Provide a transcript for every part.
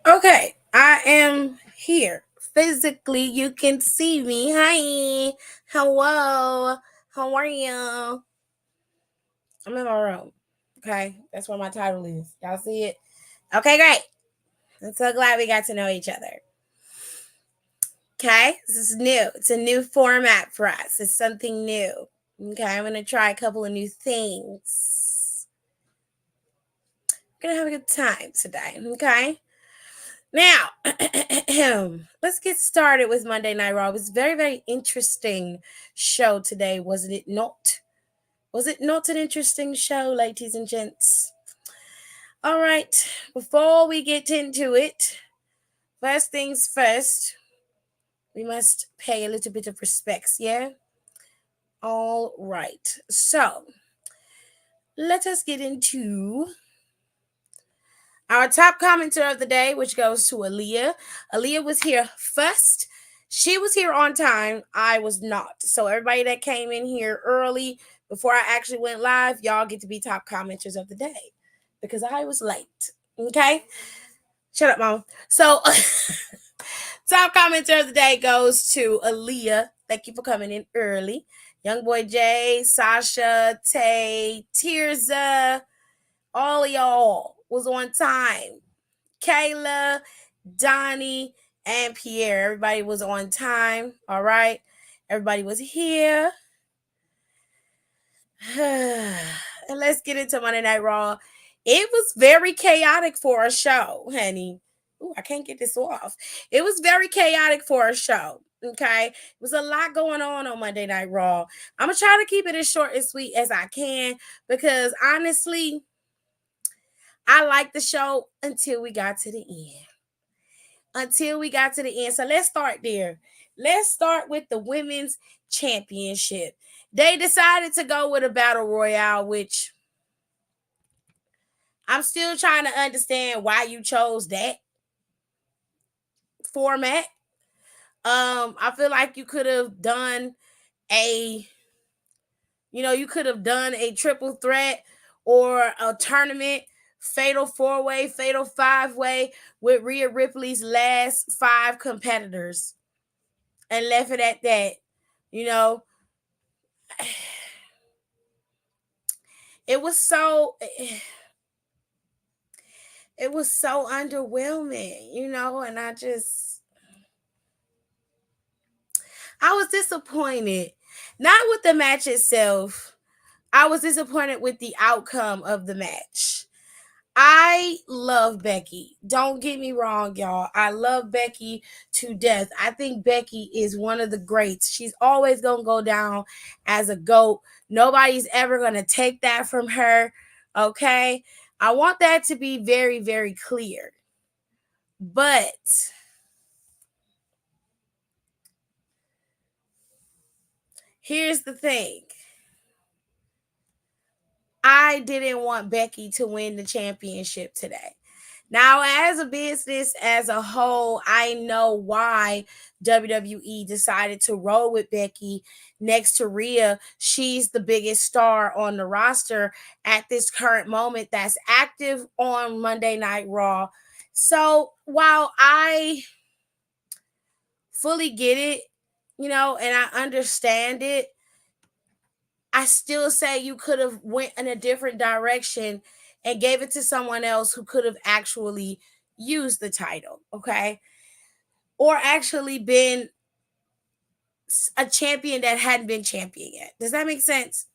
Okay, I am here. Physically, you can see me. Hi. Hello. How are you? I'm in my room. Okay, that's where my title is. Y'all see it? Okay, great. I'm so glad we got to know each other. Okay, this is new. It's a new format for us. It's something new. Okay, I'm going to try a couple of new things. We're going to have a good time today. Okay. Now, let's get started with Monday Night Raw. It was a very, very interesting show today, wasn't it not? Was it not an interesting show, ladies and gents? All right, before we get into it, first things first, we must pay a little bit of respects, yeah? All right, so let us get into our top commenter of the day, which goes to Aaliyah. Aaliyah was here first. She was here on time. I was not. So everybody that came in here early before I actually went live, y'all get to be top commenters of the day because I was late. Okay? Shut up, mama. So top commenter of the day goes to Aaliyah. Thank you for coming in early. Young Boy Jay, Sasha, Tay, Tirza, all of y'all was on time. Kayla, Donnie, and Pierre. Everybody was on time. All right. Everybody was here. And let's get into Monday Night Raw. It was very chaotic for a show, honey. Ooh, I can't get this off. It was very chaotic for a show. Okay. It was a lot going on Monday Night Raw. I'm going to try to keep it as short and sweet as I can because honestly, I liked the show until we got to the end. So let's start there. Let's start with the women's championship. They decided to go with a battle royale, which I'm still trying to understand why you chose that format. I feel like you could have done a you could have done a triple threat or a tournament, fatal four way, fatal five way with Rhea Ripley's last five competitors and left it at that. You know, it was so it was so underwhelming, and I was disappointed. Not with the match itself. I was disappointed with the outcome of the match. I love Becky. Don't get me wrong, y'all. I love Becky to death. I think Becky is one of the greats. She's always going to go down as a GOAT. Nobody's ever going to take that from her. Okay? I want that to be very, very clear. But here's the thing. I didn't want Becky to win the championship today. Now, as a business as a whole, I know why WWE decided to roll with Becky next to Rhea. She's the biggest star on the roster at this current moment that's active on Monday Night Raw. So while I fully get it, and I understand it, I still say you could have went in a different direction and gave it to someone else who could have actually used the title, okay? Or actually been a champion that hadn't been champion yet. Does that make sense?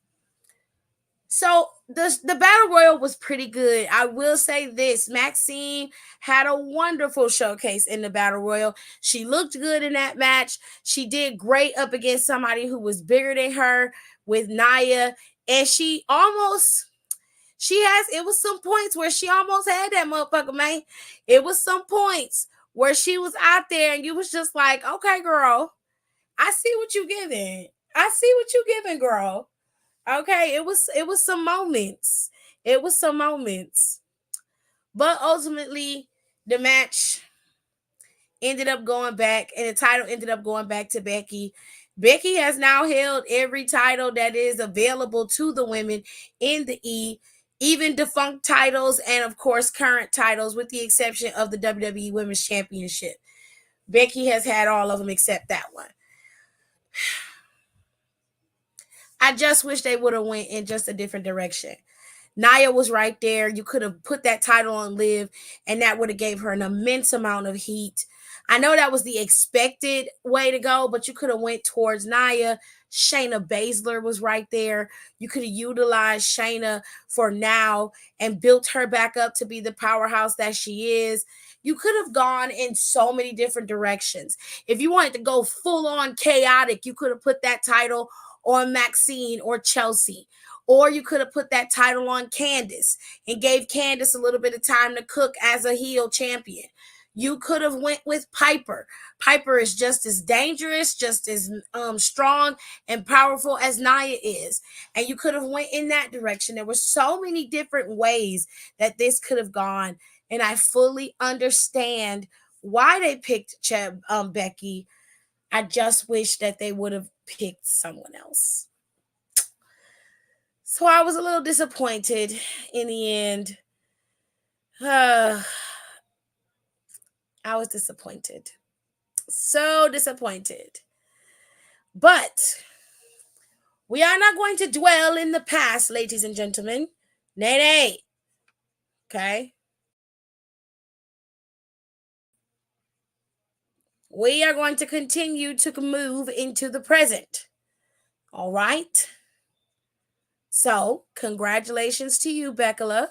So the battle royal was pretty good. I will say this: Maxine had a wonderful showcase in the battle royal. She looked good in that match. She did great up against somebody who was bigger than her with Nia, and it was some points where she almost had that motherfucker, man. It was some points where she was out there and you was just like, okay, girl, I see what you giving. I see what you giving, girl. Okay, it was some moments. It was some moments. But ultimately, the match ended up going back, and the title ended up going back to Becky. Becky has now held every title that is available to the women in the E. even defunct titles, and of course current titles, with the exception of the WWE Women's Championship. Becky has had all of them except that one. I just wish they would have went in just a different direction. Nia was right there. You could have put that title on Liv, and that would have gave her an immense amount of heat. I know that was the expected way to go, but you could have went towards Nia. Shayna Baszler was right there. You could have utilized Shayna for now and built her back up to be the powerhouse that she is. You could have gone in so many different directions. If you wanted to go full on chaotic, you could have put that title on Maxine or Chelsea. Or you could have put that title on Candice and gave Candice a little bit of time to cook as a heel champion. You could have went with Piper. Piper is just as dangerous, just as strong and powerful as Nia is. And you could have went in that direction. There were so many different ways that this could have gone. And I fully understand why they picked Becky. I just wish that they would have picked someone else. So I was a little disappointed in the end. I was disappointed. So disappointed. But we are not going to dwell in the past, ladies and gentlemen. Nay, nay. Okay? We are going to continue to move into the present. All right? So, congratulations to you, Becca,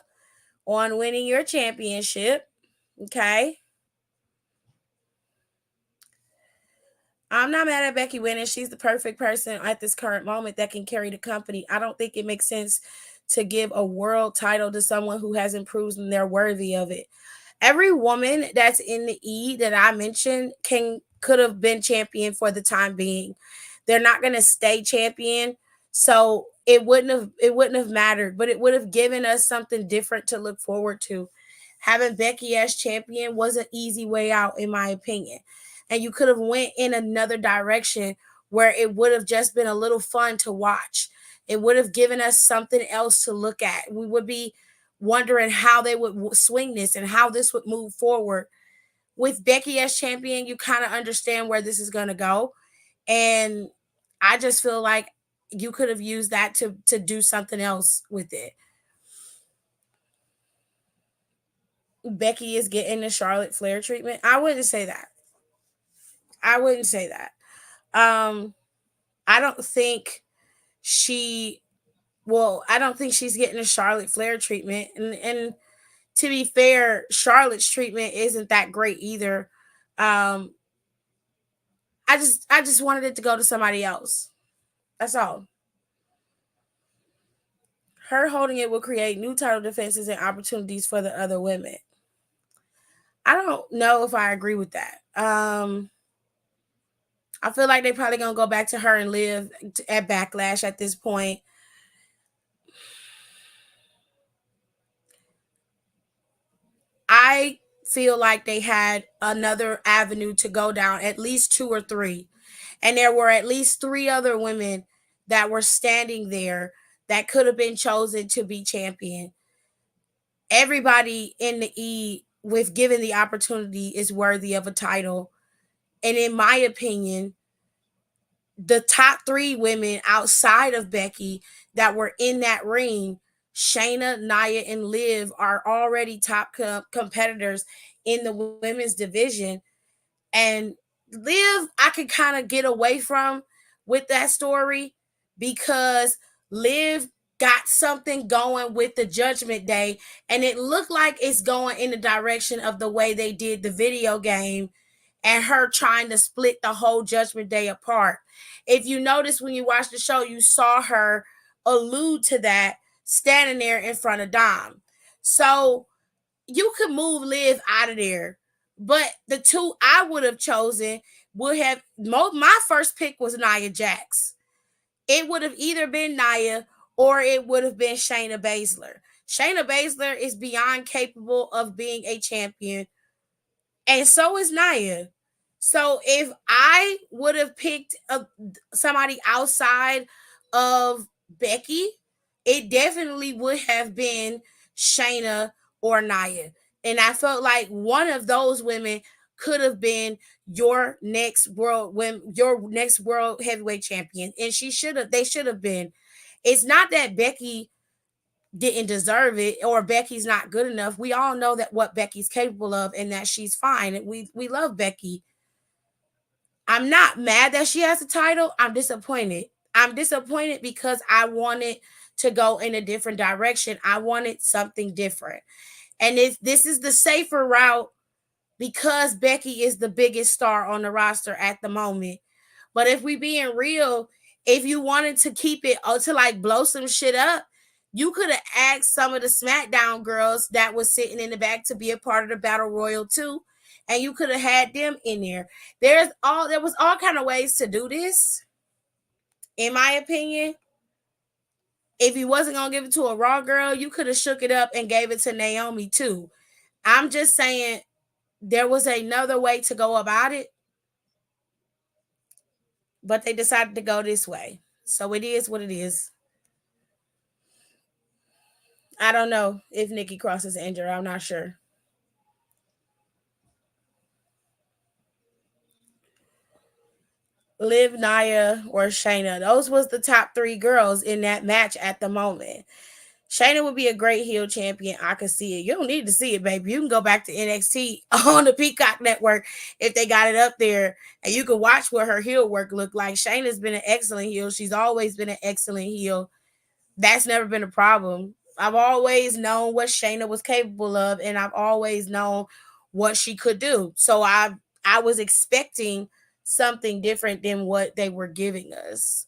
on winning your championship. Okay? I'm not mad at Becky winning. She's the perfect person at this current moment that can carry the company. I don't think it makes sense to give a world title to someone who hasn't proven they're worthy of it. Every woman that's in the E that I mentioned could have been champion for the time being. They're not going to stay champion, so it wouldn't have mattered, but it would have given us something different to look forward to. Having Becky as champion was an easy way out, in my opinion. And you could have went in another direction where it would have just been a little fun to watch. It would have given us something else to look at. We would be wondering how they would swing this and how this would move forward. With Becky as champion, you kind of understand where this is going to go. And I just feel like you could have used that to do something else with it. Becky is getting the Charlotte Flair treatment. I wouldn't say that. I wouldn't say that. I don't think she I don't think she's getting a Charlotte Flair treatment. And to be fair, Charlotte's treatment isn't that great either. Um, I just wanted it to go to somebody else. That's all. Her holding it will create new title defenses and opportunities for the other women. I don't know if I agree with that. I feel like they're probably gonna go back to her and Liv at Backlash at this point. I feel like they had another avenue to go down, at least two or three. And there were at least three other women that were standing there that could have been chosen to be champion. Everybody in the E, with given the opportunity, is worthy of a title. And in my opinion, the top three women outside of Becky that were in that ring, Shayna, Nia, and Liv, are already top competitors in the women's division. And Liv, I could kind of get away from with that story because Liv got something going with the Judgment Day, and it looked like it's going in the direction of the way they did the video game and her trying to split the whole Judgment Day apart. If you notice when you watch the show, you saw her allude to that standing there in front of Dom. So you could move Liv out of there. But the two I would have chosen would have my first pick was Nia Jax. It would have either been Nia or it would have been Shayna Baszler. Shayna Baszler is beyond capable of being a champion, and so is Nia. So if I would have picked somebody outside of Becky, it definitely would have been Shayna or Nia. And I felt like one of those women could have been your next world heavyweight champion. And they should have been. It's not that Becky didn't deserve it or Becky's not good enough. We all know that what Becky's capable of and that she's fine. And we love Becky. I'm not mad that she has a title. I'm disappointed. I'm disappointed because I wanted to go in a different direction. I wanted something different. And this is the safer route because Becky is the biggest star on the roster at the moment. But if we being real, if you wanted to keep it to like blow some shit up, you could have asked some of the SmackDown girls that was sitting in the back to be a part of the Battle Royal too, and you could have had them in there. There was all kind of ways to do this, in my opinion. If you wasn't gonna give it to a Raw girl, you could have shook it up and gave it to Naomi too. I'm just saying there was another way to go about it, but they decided to go this way. So it is what it is. I don't know if Nikki Cross is injured. I'm not sure. Liv, Nia, or Shayna. Those was the top three girls in that match at the moment. Shayna would be a great heel champion. I could see it. You don't need to see it, baby. You can go back to NXT on the Peacock Network if they got it up there, and you can watch what her heel work looked like. Shayna's been an excellent heel. She's always been an excellent heel. That's never been a problem. I've always known what Shayna was capable of, and I've always known what she could do. So I was expecting something different than what they were giving us.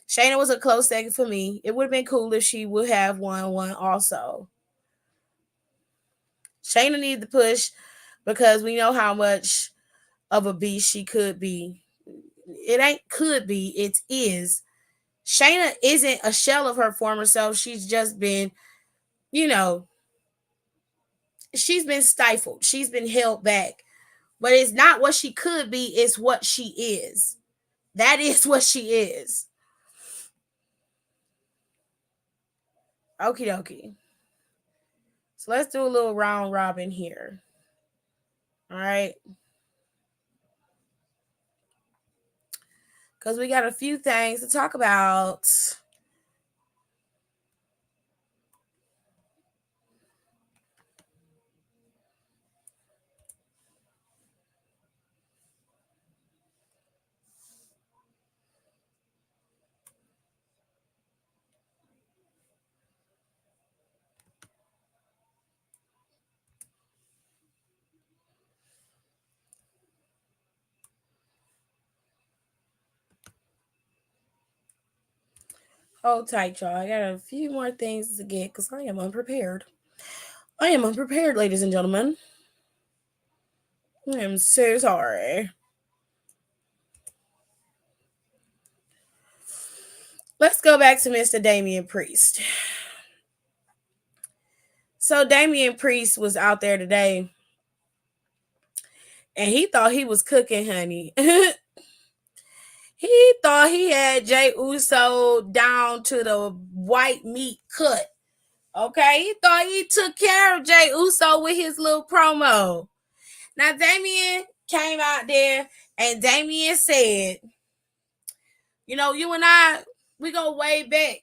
Shayna was a close second for me. It would have been cool if she would have won one also. Shayna needed the push because we know how much of a beast she could be. It ain't could be, it is. Shayna isn't a shell of her former self. She's just been, you know, she's been stifled. She's been held back. But it's not what she could be, it's what she is. That is what she is. Okie dokie. So let's do a little round robin here. All right. Because we got a few things to talk about. Hold tight, y'all. I got a few more things to get because I am unprepared. I am unprepared, ladies and gentlemen. I am so sorry. Let's go back to Mr. Damian Priest. So Damian Priest was out there today and he thought he was cooking, honey. He thought he had Jay Uso down to the white meat cut. Okay, he thought he took care of Jay Uso with his little promo. Now Damian came out there and Damian said, you know, you and I, we go way back.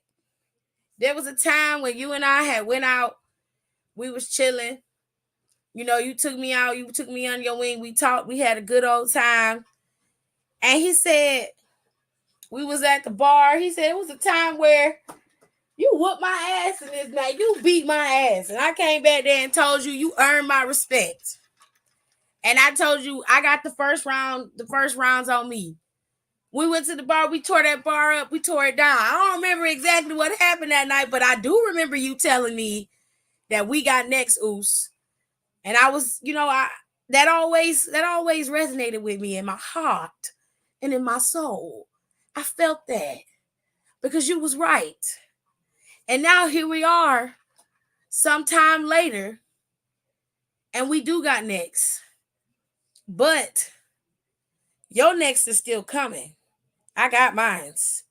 There was a time when you and I had went out, we was chilling. You know, you took me out, you took me on your wing, we talked, we had a good old time. And he said, we was at the bar. He said it was a time where you whooped my ass in this night. You beat my ass. And I came back there and told you you earned my respect. And I told you I got the first rounds on me. We went to the bar, we tore that bar up, we tore it down. I don't remember exactly what happened that night, but I do remember you telling me that we got next, Oos. And I was, you know, that always resonated with me in my heart and in my soul. I felt that because you was right. And now here we are, sometime later, and we do got next. But your next is still coming. I got mines.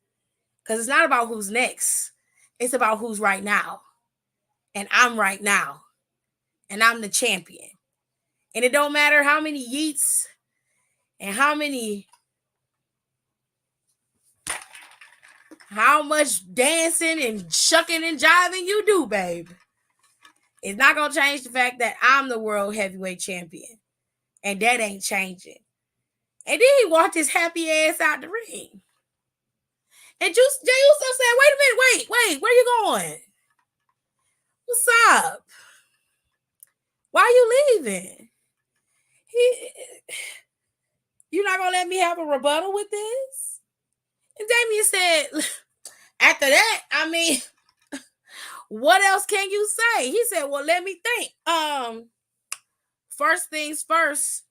Because it's not about who's next. It's about who's right now. And I'm right now. And I'm the champion. And it don't matter how many yeets and how much dancing and shucking and jiving you do, babe. It's not going to change the fact that I'm the world heavyweight champion. And that ain't changing. And then he walked his happy ass out the ring. And Jay Uso said, wait a minute, wait, where you going? What's up? Why you leaving? You're not going to let me have a rebuttal with this? And Damian said, after that, I mean, what else can you say? He said, well, let me think. First things first.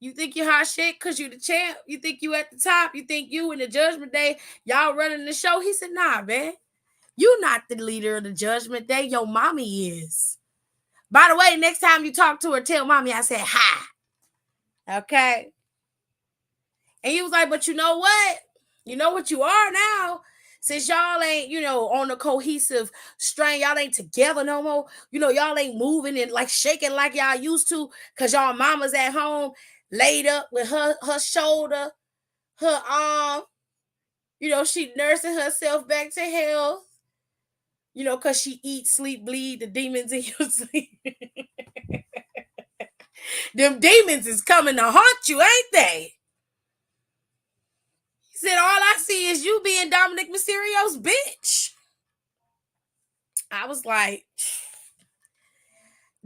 You think you're hot shit because you the champ? You think you at the top? You think you in the Judgment Day, y'all running the show? He said, nah, man. You not the leader of the Judgment Day. Your mommy is. By the way, next time you talk to her, tell mommy I said hi. Okay? And he was like, but you know what? You know what you are now? Since y'all ain't, on a cohesive strain, y'all ain't together no more. Y'all ain't moving and like shaking like y'all used to because y'all mama's at home laid up with her shoulder, her arm. She nursing herself back to health. Because she eats, sleep, bleed the demons in your sleep. Them demons is coming to haunt you, ain't they? He said, all I see is you being Dominic Mysterio's bitch. I was like,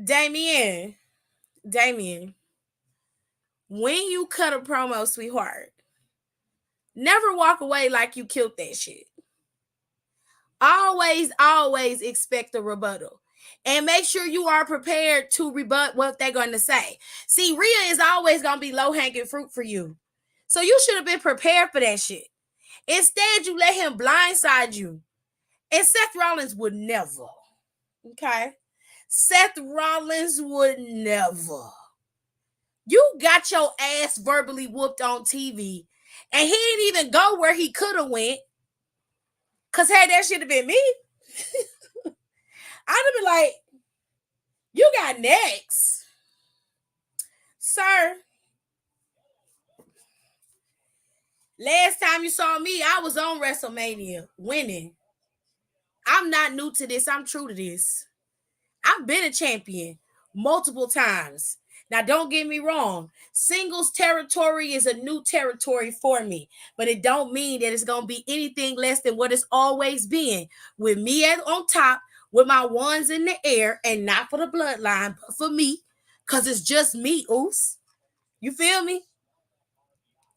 Damien, when you cut a promo, sweetheart, never walk away like you killed that shit. Always expect a rebuttal. And make sure you are prepared to rebut what they're going to say. See, Rhea is always going to be low-hanging fruit for you. So you should have been prepared for that shit. Instead, you let him blindside you. And Seth Rollins would never. Okay? Seth Rollins would never. You got your ass verbally whooped on TV. And he didn't even go where he could have went. Because had that shit have been me, I'd have been like, you got next. Sir. Last time you saw me, I was on WrestleMania winning. I'm not new to this. I'm true to this. I've been a champion multiple times. Now, don't get me wrong. Singles territory is a new territory for me, but it don't mean that it's going to be anything less than what it's always been. With me on top, with my ones in the air, and not for the bloodline, but for me, because it's just me, Oos. You feel me?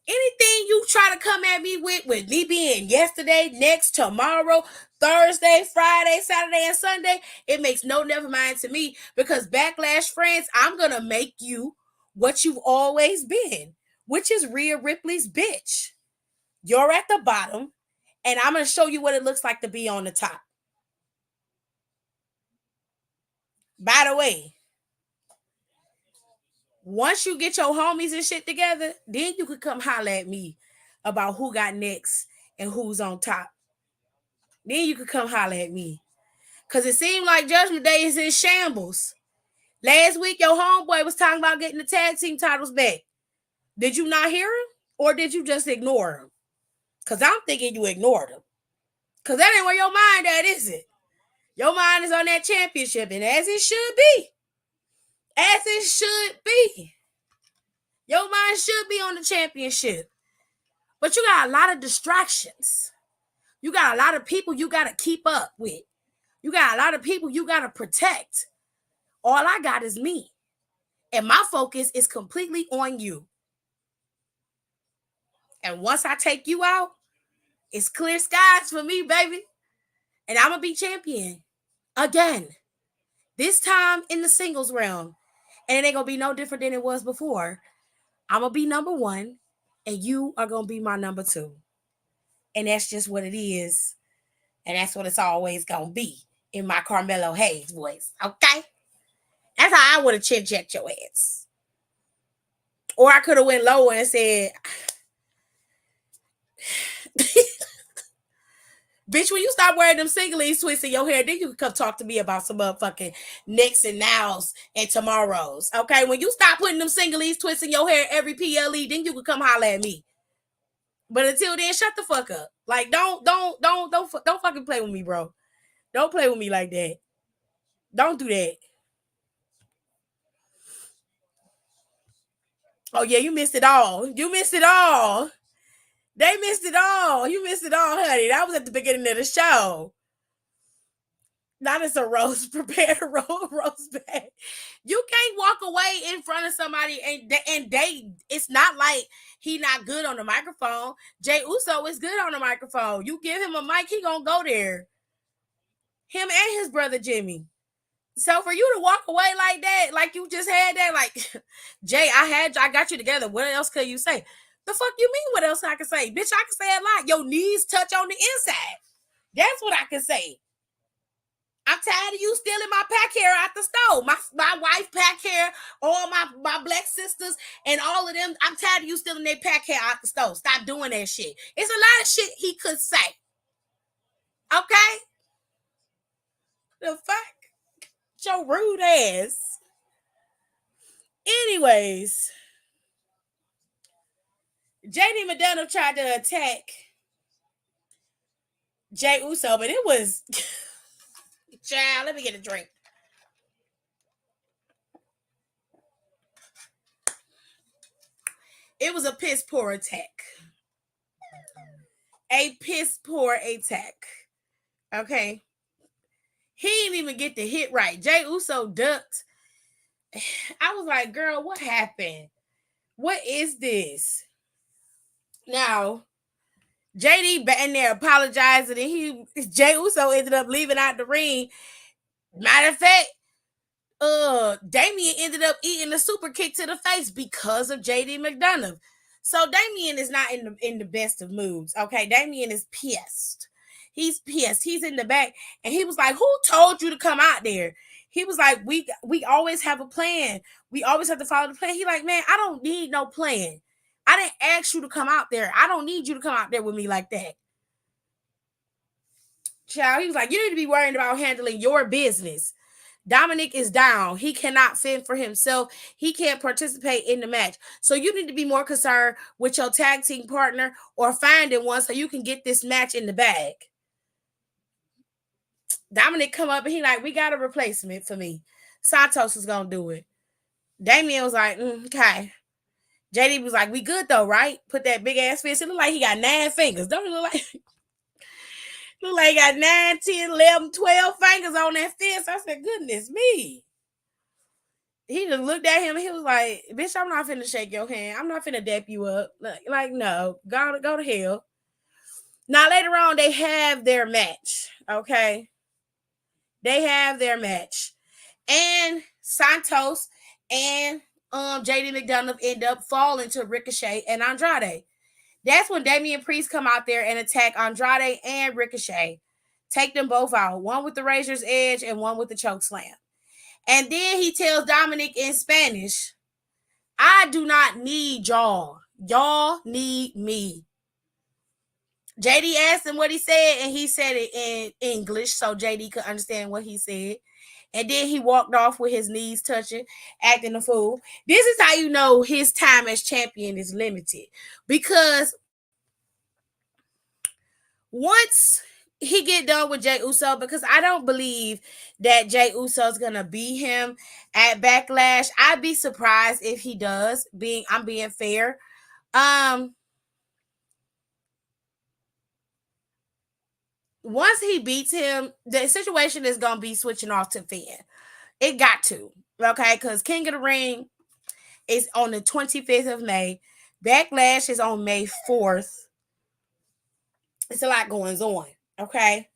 Anything you try to come at me with me being yesterday, next, tomorrow, Thursday, Friday, Saturday, and Sunday, it makes no never mind to me because Backlash Friends, I'm going to make you what you've always been, which is Rhea Ripley's bitch. You're at the bottom, and I'm going to show you what it looks like to be on the top. By the way, once you get your homies and shit together, then you could come holler at me about who got next and who's on top. Then you could come holler at me. Because it seemed like Judgment Day is in shambles. Last week, your homeboy was talking about getting the tag team titles back. Did you not hear him? Or did you just ignore him? Because I'm thinking you ignored him. Because that ain't where your mind at, is it? Your mind is on that championship. And as it should be. As it should be. Your mind should be on the championship. But you got a lot of distractions. You got a lot of people you got to keep up with. You got a lot of people you got to protect. All I got is me. And my focus is completely on you. And once I take you out, it's clear skies for me, baby. And I'm going to be champion again. This time in the singles realm. And it ain't going to be no different than it was before. I'm going to be number one. And you are going to be my number two. And that's just what it is. And that's what it's always going to be in my Carmelo Hayes voice. Okay? That's how I would have chin-checked your ass. Or I could have went lower and said, Bitch, when you stop wearing them singlets, twisting your hair, then you can come talk to me about some motherfucking next and nows and tomorrows. Okay, when you stop putting them singlets, twisting your hair every PLE, then you can come holler at me. But until then, shut the fuck up. Like, don't fucking play with me, bro. Don't play with me like that. Don't do that. Oh yeah, you missed it all. You missed it all. They missed it all. You missed it all, honey. That was at the beginning of the show. Not as a roast, prepare to roast back. You can't walk away in front of somebody and they. It's not like he not good on the microphone. Jay Uso is good on the microphone. You give him a mic, he gonna go there. Him and his brother Jimmy. So for you to walk away like that, like you just had that, like Jay, I got you together. What else could you say? The fuck you mean? What else I can say, bitch? I can say a lot. Your knees touch on the inside. That's what I can say. I'm tired of you stealing my pack hair out the stove. My wife pack hair, all my black sisters, and all of them. I'm tired of you stealing their pack hair out the stove. Stop doing that shit. It's a lot of shit he could say. Okay? The fuck? Your rude ass. Anyways, JD McDonough tried to attack Jay Uso, but it was child, let me get a drink. It was a piss poor attack. A piss poor attack. Okay. He didn't even get the hit right. Jay Uso ducked. I was like, girl, what happened? What is this? Now, JD in there apologizing, and Jay Uso ended up leaving out the ring. Matter of fact, Damian ended up eating the super kick to the face because of JD McDonough. So Damian is not in the best of moods. Okay, Damian is pissed. He's pissed. He's in the back, and he was like, "Who told you to come out there?" He was like, "We always have a plan. We always have to follow the plan." He like, "Man, I don't need no plan. I didn't ask you to come out there. I don't need you to come out there with me like that." Child, he was like, "You need to be worrying about handling your business. Dominic is down. He cannot fend for himself. He can't participate in the match. So you need to be more concerned with your tag team partner or finding one so you can get this match in the bag." Dominic come up and he like, "We got a replacement for me. Santos is going to do it." Damian was like, "Okay." JD was like, "We good though, right?" Put that big ass fist. It look like he got 9 fingers. Don't it look like... Look like he got 9, 10, 11, 12 fingers on that fist. I said, goodness me. He just looked at him and he was like, "Bitch, I'm not finna shake your hand. I'm not finna dap you up." Like no, go to hell. Now later on, they have their match. Okay. They have their match. And Santos and JD McDonough end up falling to Ricochet and Andrade. That's when Damian Priest come out there and attack Andrade and Ricochet. Take them both out. One with the Razor's Edge and one with the choke slam. And then he tells Dominic in Spanish, "I do not need y'all. Y'all need me." JD asked him what he said, and he said it in English so JD could understand what he said. And then he walked off with his knees touching, acting a fool. This is how you know his time as champion is limited. Because once he get done with Jay Uso, because I don't believe that Jay Uso is gonna beat him at Backlash. I'd be surprised if he does. I'm being fair. Once he beats him, the situation is gonna be switching off to Finn. It got to, okay, because King of the Ring is on the 25th of May. Backlash is on May 4th. It's a lot going on, okay.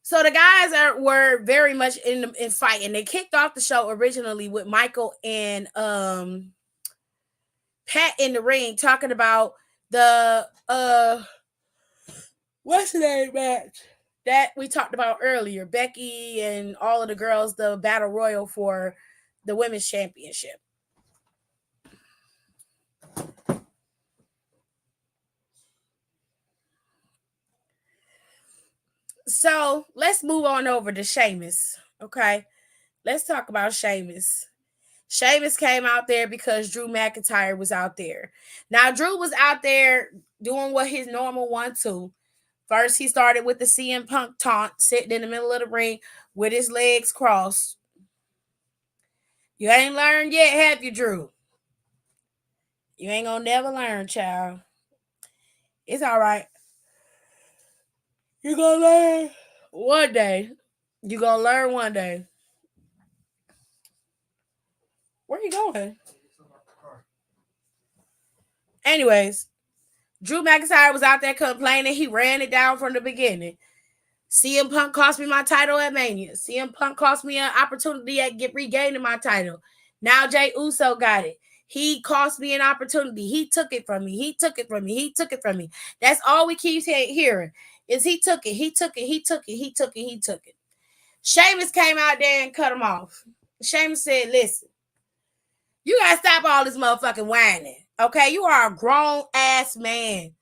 So the guys were very much in fight, and they kicked off the show originally with Michael and Pat in the ring talking about the what's the name match that we talked about earlier, Becky and all of the girls, the battle royal for the women's championship. So let's move on over to Sheamus. Okay. Let's talk about Sheamus. Sheamus came out there because Drew McIntyre was out there. Now, Drew was out there doing what his normal one to. First, he started with the CM Punk taunt, sitting in the middle of the ring with his legs crossed. You ain't learned yet, have you, Drew? You ain't gonna never learn, child. It's all right. You gonna learn one day. You gonna learn one day. Where you going? Anyways, Drew McIntyre was out there complaining. He ran it down from the beginning. CM Punk cost me my title at Mania. CM Punk cost me an opportunity at regaining my title. Now Jay Uso got it. He cost me an opportunity. He took it from me. He took it from me. He took it from me. That's all we keep hearing is he took it. He took it. He took it. He took it. He took it. Sheamus came out there and cut him off. Sheamus said, listen, you got to stop all this motherfucking whining. Okay? You are a grown-ass man.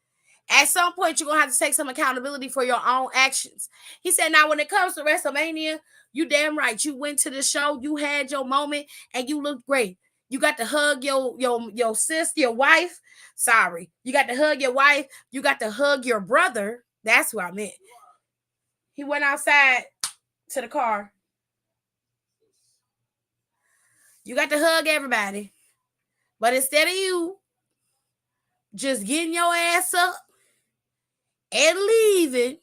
At some point, you're going to have to take some accountability for your own actions. He said, now, when it comes to WrestleMania, you damn right. You went to the show, you had your moment, and you looked great. You got to hug your sister, your wife. Sorry. You got to hug your wife. You got to hug your brother. That's what I meant. He went outside to the car. You got to hug everybody. But instead of you just getting your ass up and leaving,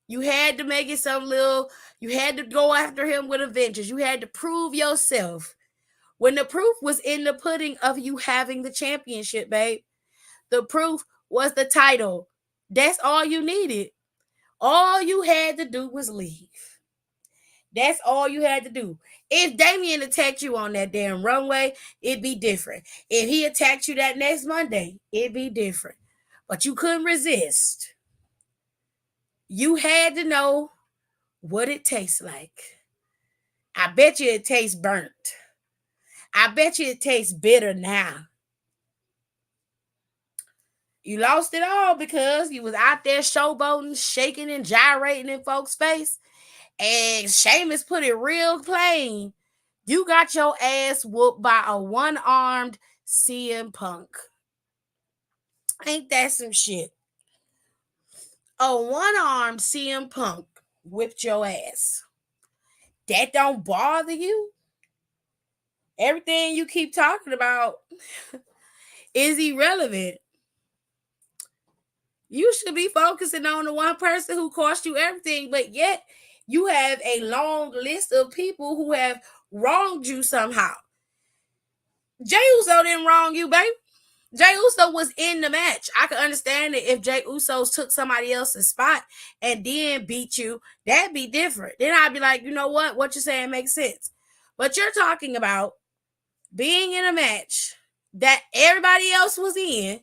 you had to make it some little, you had to go after him with a vengeance. You had to prove yourself. When the proof was in the pudding of you having the championship, babe. The proof was the title. That's all you needed. All you had to do was leave. That's all you had to do. If Damian attacked you on that damn runway, it'd be different. If he attacked you that next Monday, it'd be different. But you couldn't resist. You had to know what it tastes like. I bet you it tastes burnt. I bet you it tastes bitter now. You lost it all because you was out there showboating, shaking and gyrating in folks' face. And Sheamus put it real plain. You got your ass whooped by a one-armed CM Punk. Ain't that some shit? A one-armed CM Punk whipped your ass. That don't bother you? Everything you keep talking about is irrelevant. You should be focusing on the one person who cost you everything, but yet you have a long list of people who have wronged you somehow. Jay Uso didn't wrong you, babe. Jay Uso was in the match. I could understand it if Jay Uso took somebody else's spot and then beat you. That'd be different. Then I'd be like, you know what? What you're saying makes sense. But you're talking about being in a match that everybody else was in.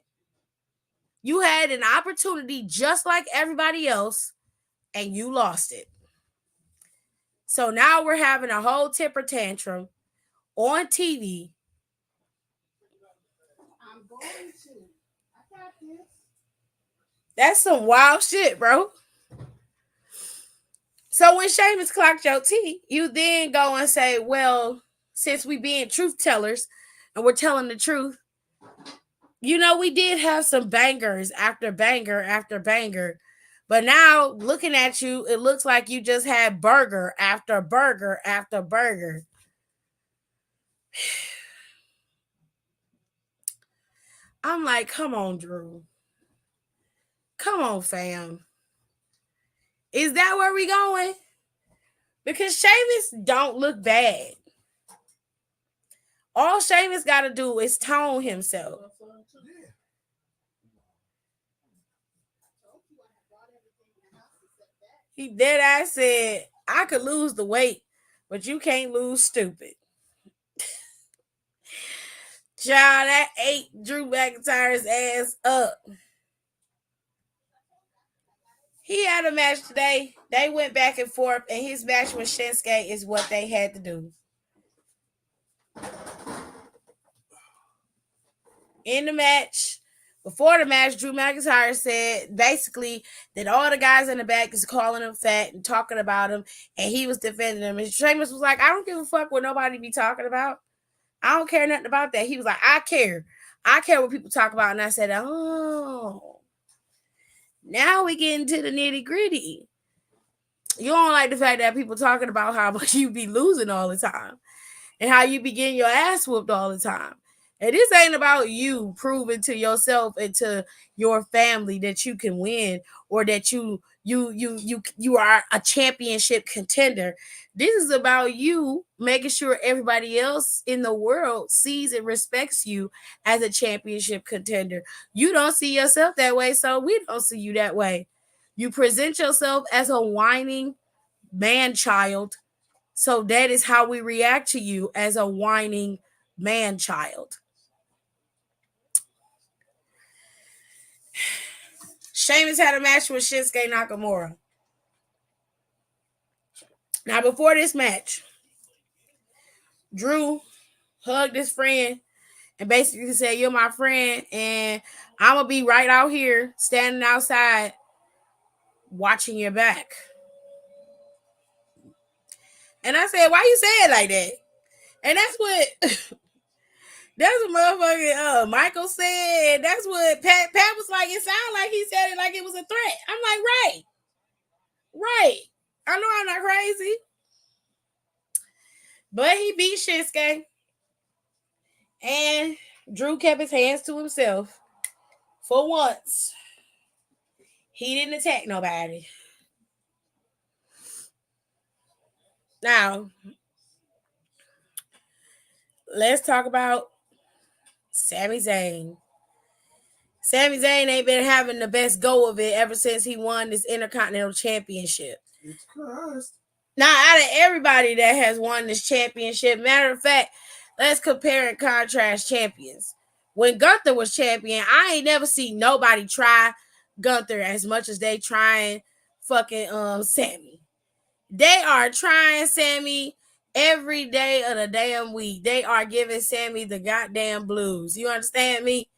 You had an opportunity just like everybody else, and you lost it. So now we're having a whole temper tantrum on TV. I'm going to. I got this. That's some wild shit, bro. So when Sheamus clocked your tea, you then go and say, well, since we being truth tellers and we're telling the truth, you know, we did have some bangers after banger after banger. But now, looking at you, it looks like you just had burger after burger after burger. I'm like, come on, Drew. Come on, fam. Is that where we going? Because Sheamus don't look bad. All Sheamus got to do is tone himself. He dead ass said, I could lose the weight, but you can't lose stupid. Child, that ate Drew McIntyre's ass up. He had a match today. They went back and forth, and his match with Shinsuke is what they had to do. In the match, Before the match, Drew McIntyre said basically that all the guys in the back is calling him fat and talking about him, and he was defending him. And Sheamus was like, I don't give a fuck what nobody be talking about. I don't care nothing about that. He was like, I care. I care what people talk about. And I said, oh, now we get into the nitty gritty. You don't like the fact that people talking about how much you be losing all the time and how you be getting your ass whooped all the time. And this ain't about you proving to yourself and to your family that you can win or that you are a championship contender. This is about you making sure everybody else in the world sees and respects you as a championship contender. You don't see yourself that way, so we don't see you that way. You present yourself as a whining man child, so that is how we react to you, as a whining man child. Sheamus had a match with Shinsuke Nakamura. Now, before this match, Drew hugged his friend and basically said, you're my friend, and I'm going to be right out here standing outside watching your back. And I said, why you say it like that? And that's what motherfucking Michael said. That's what Pat was like. It sounded like he said it like it was a threat. I'm like, right. I know I'm not crazy. But he beat Shinsuke. And Drew kept his hands to himself. For once, he didn't attack nobody. Now, let's talk about Sami Zayn. Sami Zayn ain't been having the best go of it ever since he won this Intercontinental Championship. It's cursed. Now, out of everybody that has won this championship, matter of fact, let's compare and contrast champions. When Gunther was champion, I ain't never seen nobody try Gunther as much as they trying fucking Sami. They are trying Sami every day of the damn week. They are giving Sami the goddamn blues. You understand me?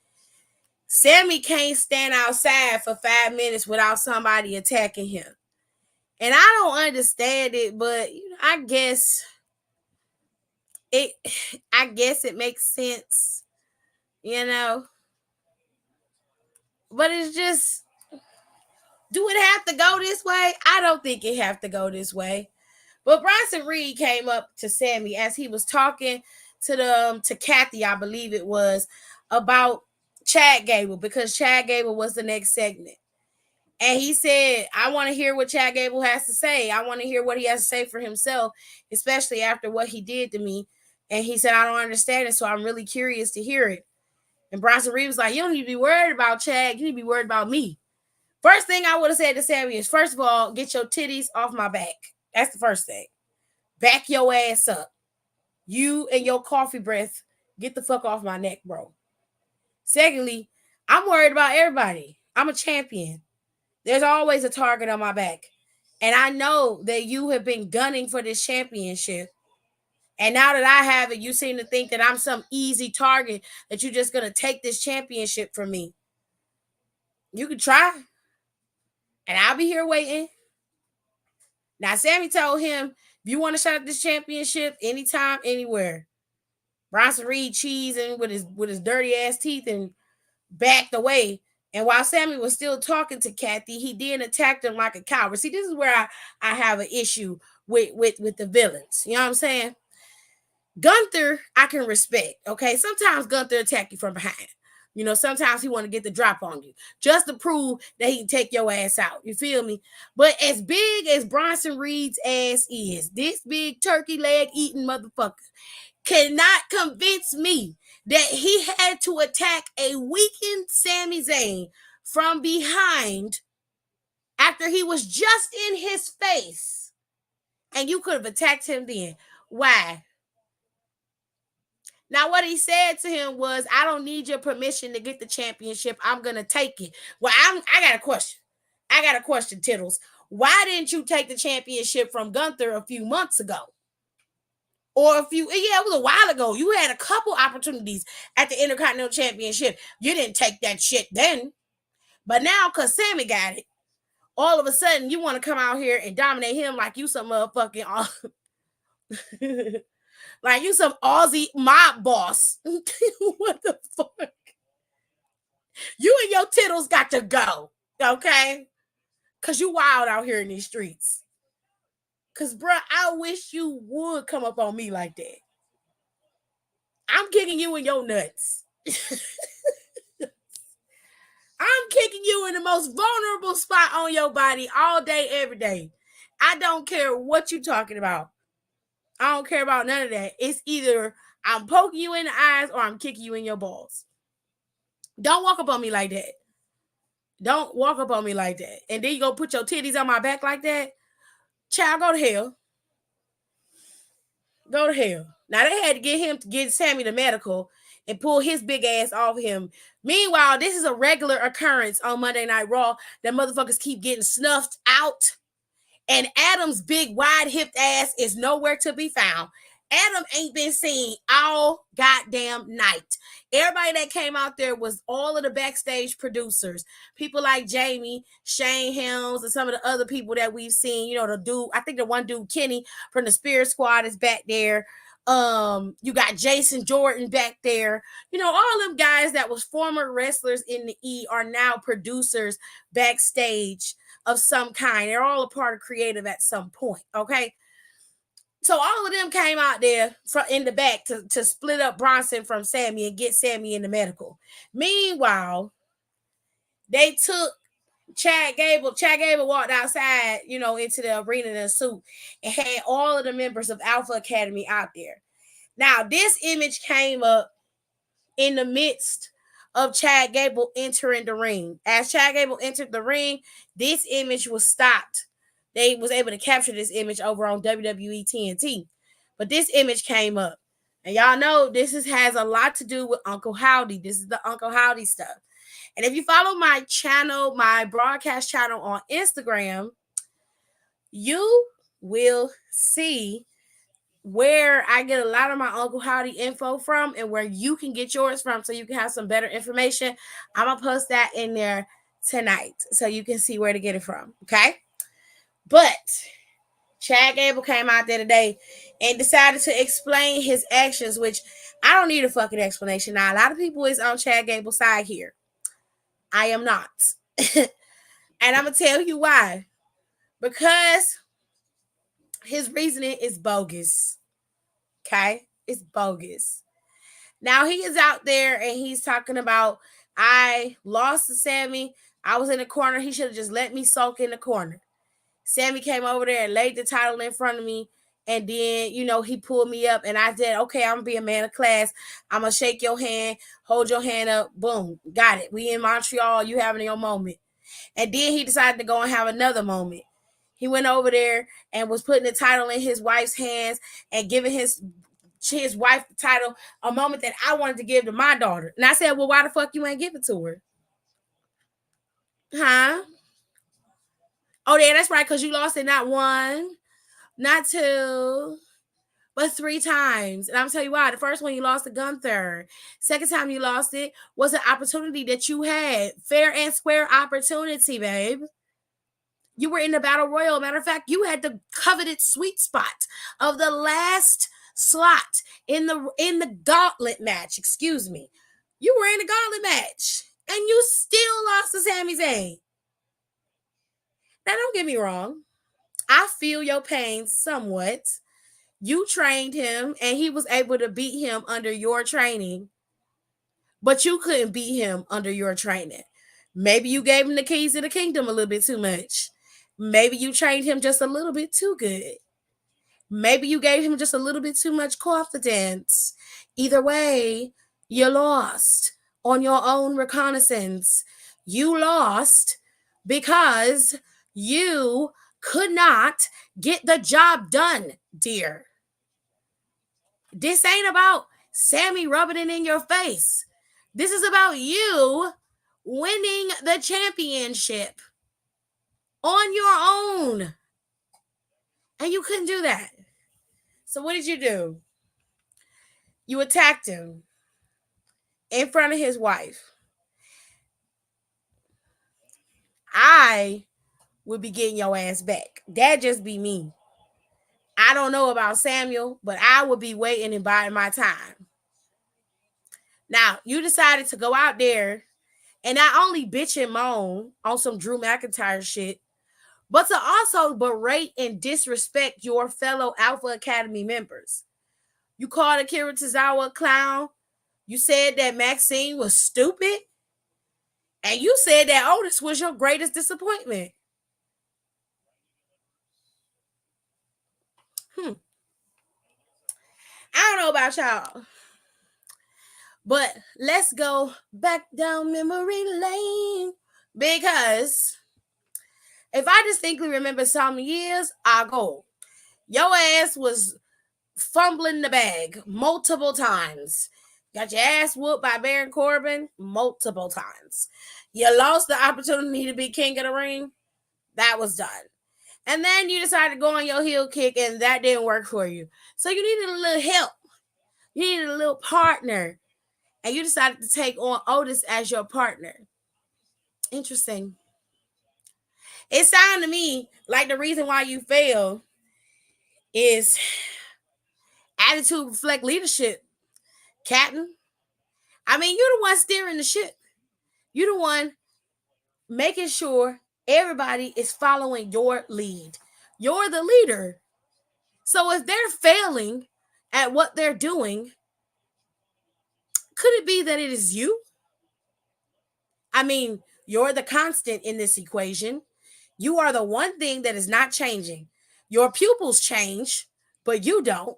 Sami can't stand outside for 5 minutes without somebody attacking him. And I don't understand it, but I guess it makes sense, But it's just, do it have to go this way? I don't think it have to go this way. But Bronson Reed came up to Sami as he was talking to Kathy, I believe it was, about Chad Gable, because Chad Gable was the next segment. And he said, I want to hear what Chad Gable has to say. I want to hear what he has to say for himself, especially after what he did to me. And he said, I don't understand it, so I'm really curious to hear it. And Bronson Reed was like, you don't need to be worried about Chad. You need to be worried about me. First thing I would have said to Sami is, first of all, get your titties off my back. That's the first thing. Back your ass up. You and your coffee breath, get the fuck off my neck, bro. Secondly, I'm worried about everybody. I'm a champion. There's always a target on my back. And I know that you have been gunning for this championship. And now that I have it, you seem to think that I'm some easy target, that you're just going to take this championship from me. You can try. And I'll be here waiting. Now, Sami told him, if you want a shot at this championship, anytime, anywhere. Bronson Reed cheesing with his dirty ass teeth and backed away. And while Sami was still talking to Kathy, he then attacked him like a coward. See, this is where I have an issue with the villains. You know what I'm saying? Gunther, I can respect. Okay, sometimes Gunther attack you from behind. Sometimes he want to get the drop on you just to prove that he can take your ass out. You feel me? But as big as Bronson Reed's ass is, this big turkey leg eating motherfucker cannot convince me that he had to attack a weakened Sami Zayn from behind after he was just in his face. And you could have attacked him then. Why? Now, what he said to him was, I don't need your permission to get the championship. I'm going to take it. Well, I got a question. Tittles. Why didn't you take the championship from Gunther a few months ago? Or if you, yeah, it was a while ago. You had a couple opportunities at the Intercontinental Championship. You didn't take that shit then. But now, because Sammy got it, all of a sudden you want to come out here and dominate him like you some motherfucking, like you some Aussie mob boss. What the fuck? You and your tittles got to go, okay? Because you wild out here in these streets. Because, bruh, I wish you would come up on me like that. I'm kicking you in your nuts. I'm kicking you in the most vulnerable spot on your body all day, every day. I don't care what you're talking about. I don't care about none of that. It's either I'm poking you in the eyes or I'm kicking you in your balls. Don't walk up on me like that. Don't walk up on me like that. And then you go put your titties on my back like that. Child, go to hell. Go to hell. Now they had to get him to get Sammy the medical and pull his big ass off him. Meanwhile, this is a regular occurrence on Monday Night Raw that motherfuckers keep getting snuffed out. And Adam's big wide hipped ass is nowhere to be found. Adam ain't been seen all goddamn night. Everybody that came out there was all of the backstage producers. People like Jamie, Shane Helms, and some of the other people that we've seen. You know, the dude, I think the one dude, Kenny from the Spirit Squad is back there. You got Jason Jordan back there. You know, all them guys that was former wrestlers in the E are now producers backstage of some kind. They're all a part of creative at some point, okay? So all of them came out there in the back to split up Bronson from Sammy and get Sammy in the medical. Meanwhile, they took Chad Gable. Chad Gable walked outside, you know, into the arena in a suit and had all of the members of Alpha Academy out there. Now, this image came up in the midst of Chad Gable entering the ring. As Chad Gable entered the ring, this image was stopped. They was able to capture this image over on WWE TNT. But this image came up. And y'all know this has a lot to do with Uncle Howdy. This is the Uncle Howdy stuff. And if you follow my channel, my broadcast channel on Instagram, you will see where I get a lot of my Uncle Howdy info from and where you can get yours from so you can have some better information. I'm going to post that in there tonight so you can see where to get it from, okay? But Chad Gable came out there today and decided to explain his actions, which I don't need a fucking explanation. Now, a lot of people is on Chad Gable's side here. I am not. And I'm going to tell you why. Because his reasoning is bogus. Okay? It's bogus. Now he is out there and he's talking about, I lost to Sammy. I was in the corner. He should have just let me sulk in the corner. Sammy came over there and laid the title in front of me. And then, you know, he pulled me up and I said, okay, I'm going to be a man of class. I'm going to shake your hand, hold your hand up. Boom. Got it. We in Montreal. You having your moment. And then he decided to go and have another moment. He went over there and was putting the title in his wife's hands and giving his wife the title, a moment that I wanted to give to my daughter. And I said, well, why the fuck you ain't give it to her? Huh? Oh, yeah, that's right, because you lost it not one, not two, but 3 times. And I'm telling you why. The first one you lost to Gunther. Second time you lost it was an opportunity that you had. Fair and square opportunity, babe. You were in the battle royal. Matter of fact, you had the coveted sweet spot of the last slot in the gauntlet match. Excuse me. You were in the gauntlet match. And you still lost to Sami Zayn. Now, don't get me wrong. I feel your pain somewhat. You trained him and he was able to beat him under your training. But you couldn't beat him under your training. Maybe you gave him the keys to the kingdom a little bit too much. Maybe you trained him just a little bit too good. Maybe you gave him just a little bit too much confidence. Either way, you lost on your own reconnaissance. You lost because you could not get the job done, dear. This ain't about Sammy rubbing it in your face. This is about you winning the championship on your own. And you couldn't do that. So what did you do? You attacked him in front of his wife. I would be getting your ass back. That just be me. I don't know about Samuel, but I would be waiting and biding my time. Now, you decided to go out there and not only bitch and moan on some Drew McIntyre shit, but to also berate and disrespect your fellow Alpha Academy members. You called Akira Tozawa a clown. You said that Maxine was stupid. And you said that Otis was your greatest disappointment. I don't know about y'all, but let's go back down memory lane. Because if I distinctly remember some years ago, your ass was fumbling the bag multiple times. Got your ass whooped by Baron Corbin multiple times. You lost the opportunity to be king of the ring. That was done. And then you decided to go on your heel kick, and that didn't work for you. So you needed a little help. You needed a little partner. And you decided to take on Otis as your partner. Interesting. It sounded to me like the reason why you failed is attitude reflect leadership, Captain. I mean, you're the one steering the ship. You're the one making sure everybody is following your lead. You're the leader. So if they're failing at what they're doing, could it be that it is you? I mean, you're the constant in this equation. You are the one thing that is not changing. Your pupils change, but you don't.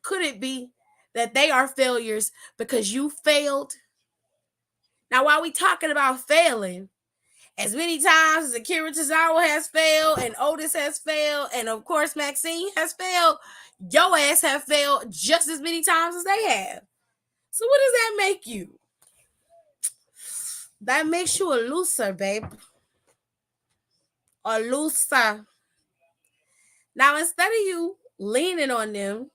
Could it be that they are failures because you failed? Now, while we talking about failing, as many times as Akira Tozawa has failed, and Otis has failed, and of course Maxine has failed, your ass have failed just as many times as they have. So what does that make you? That makes you a loser, babe. A loser. Now, instead of you leaning on them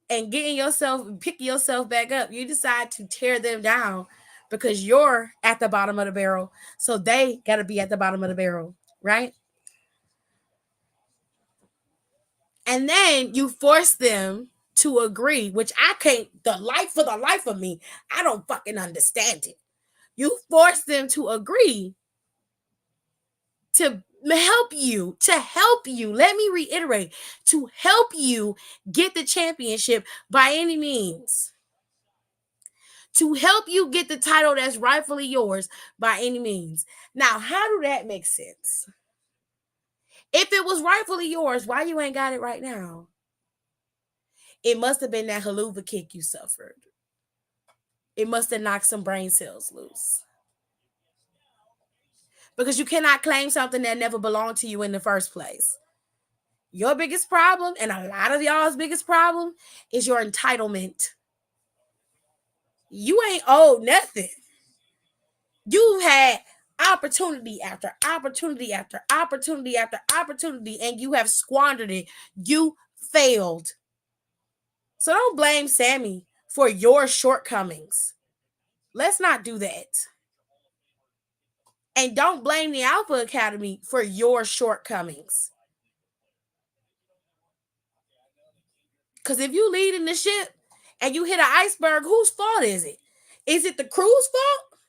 and picking yourself back up, you decide to tear them down because you're at the bottom of the barrel. So they got to be at the bottom of the barrel, right? And then you force them to agree, which I can't, for the life of me, I don't fucking understand it. You force them to agree to help you. Let me reiterate, to help you get the championship by any means. To help you get the title that's rightfully yours by any means. Now, how do that make sense? If it was rightfully yours, why you ain't got it right now? It must have been that haluva kick you suffered. It must have knocked some brain cells loose. Because you cannot claim something that never belonged to you in the first place. Your biggest problem, and a lot of y'all's biggest problem, is your entitlement. You ain't owed nothing. You've had opportunity after opportunity after opportunity after opportunity, and you have squandered it. You failed. So don't blame Sammy for your shortcomings. Let's not do that. And don't blame the Alpha Academy for your shortcomings. Because if you lead in the ship and you hit an iceberg, whose fault is it? Is it the crew's fault?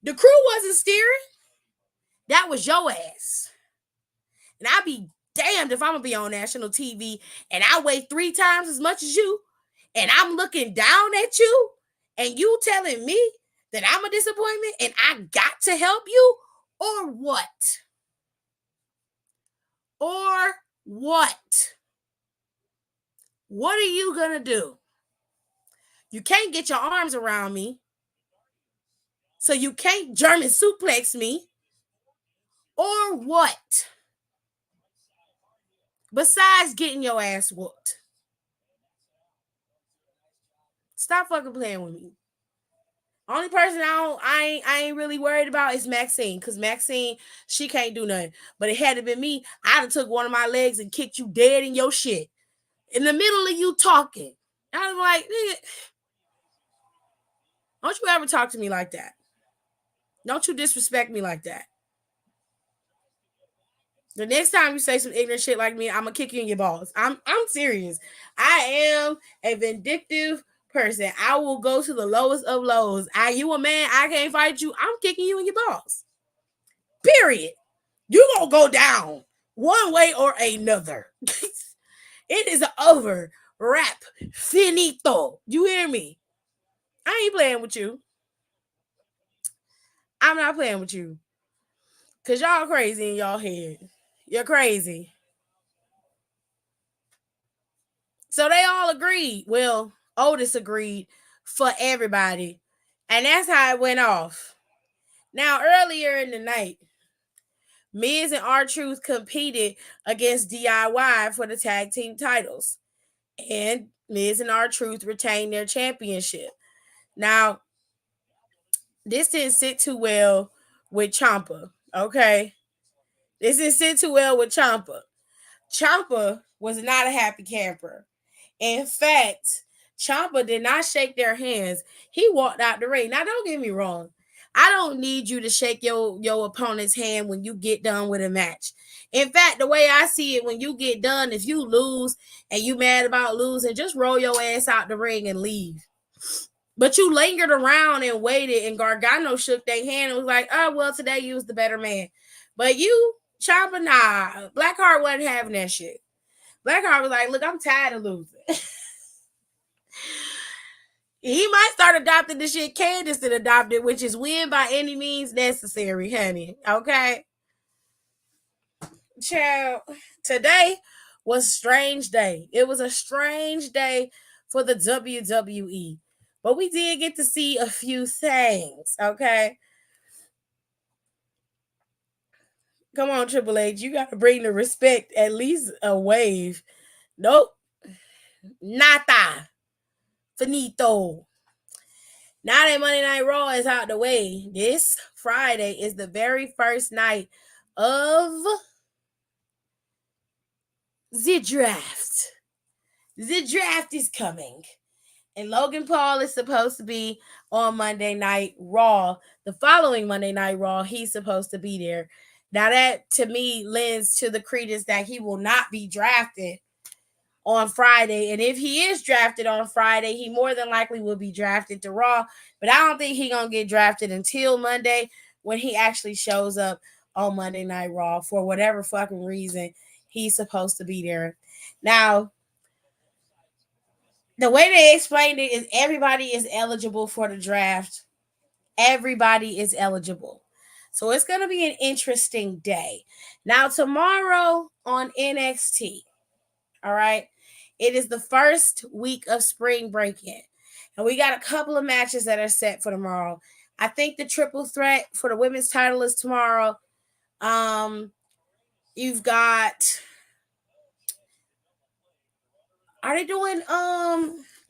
The crew wasn't steering. That was your ass. And I'd be damned if I'm going to be on national TV and I weigh 3 times as much as you and I'm looking down at you and you telling me that I'm a disappointment and I got to help you, or what? Or what? What are you going to do? You can't get your arms around me. So you can't German suplex me. Or what? Besides getting your ass whooped. Stop fucking playing with me. Only person I ain't really worried about is Maxine, cause Maxine, she can't do nothing. But it had to be me. I'd have took one of my legs and kicked you dead in your shit in the middle of you talking. I was like, nigga, don't you ever talk to me like that? Don't you disrespect me like that? The next time you say some ignorant shit like me, I'm gonna kick you in your balls. I'm serious. I am a vindictive person. I will go to the lowest of lows. You a man, I can't fight you. I'm kicking you in your balls. Period. You gonna go down one way or another. It is over. Rap. Finito. You hear me? I ain't playing with you. I'm not playing with you. Cause y'all crazy in y'all head. You're crazy. So they all agreed. Well, Otis agreed for everybody. And that's how it went off. Now, earlier in the night, Miz and R-Truth competed against DIY for the tag team titles. And Miz and R-Truth retained their championship. Now, this didn't sit too well with Ciampa, okay? This didn't sit too well with Ciampa. Ciampa was not a happy camper. In fact, Ciampa did not shake their hands. He walked out the ring. Now, don't get me wrong. I don't need you to shake your opponent's hand when you get done with a match. In fact, the way I see it, when you get done, if you lose and you mad about losing, just roll your ass out the ring and leave. But you lingered around and waited, and Gargano shook their hand and was like, oh, well, today you was the better man. But you, Ciampa, nah. Blackheart wasn't having that shit. Blackheart was like, look, I'm tired of losing. He might start adopting the shit Candace did adopted, which is win by any means necessary, honey. Okay? Child, today was a strange day. It was a strange day for the WWE. But we did get to see a few things, okay? Come on, Triple H. You got to bring the respect, at least a wave. Nope. Nada. Finito. Now that Monday Night Raw is out the way, this Friday is the very first night of the draft. The draft is coming. And Logan Paul is supposed to be on Monday Night Raw. The following Monday Night Raw, he's supposed to be there. Now, that to me lends to the credence that he will not be drafted on Friday. And if he is drafted on Friday, he more than likely will be drafted to Raw. But I don't think he's going to get drafted until Monday, when he actually shows up on Monday Night Raw for whatever fucking reason he's supposed to be there. Now, the way they explained it is everybody is eligible for the draft. Everybody is eligible. So it's going to be an interesting day. Now, tomorrow on NXT, all right, it is the first week of spring break-in. And we got a couple of matches that are set for tomorrow. I think the triple threat for the women's title is tomorrow. You've got, are they doing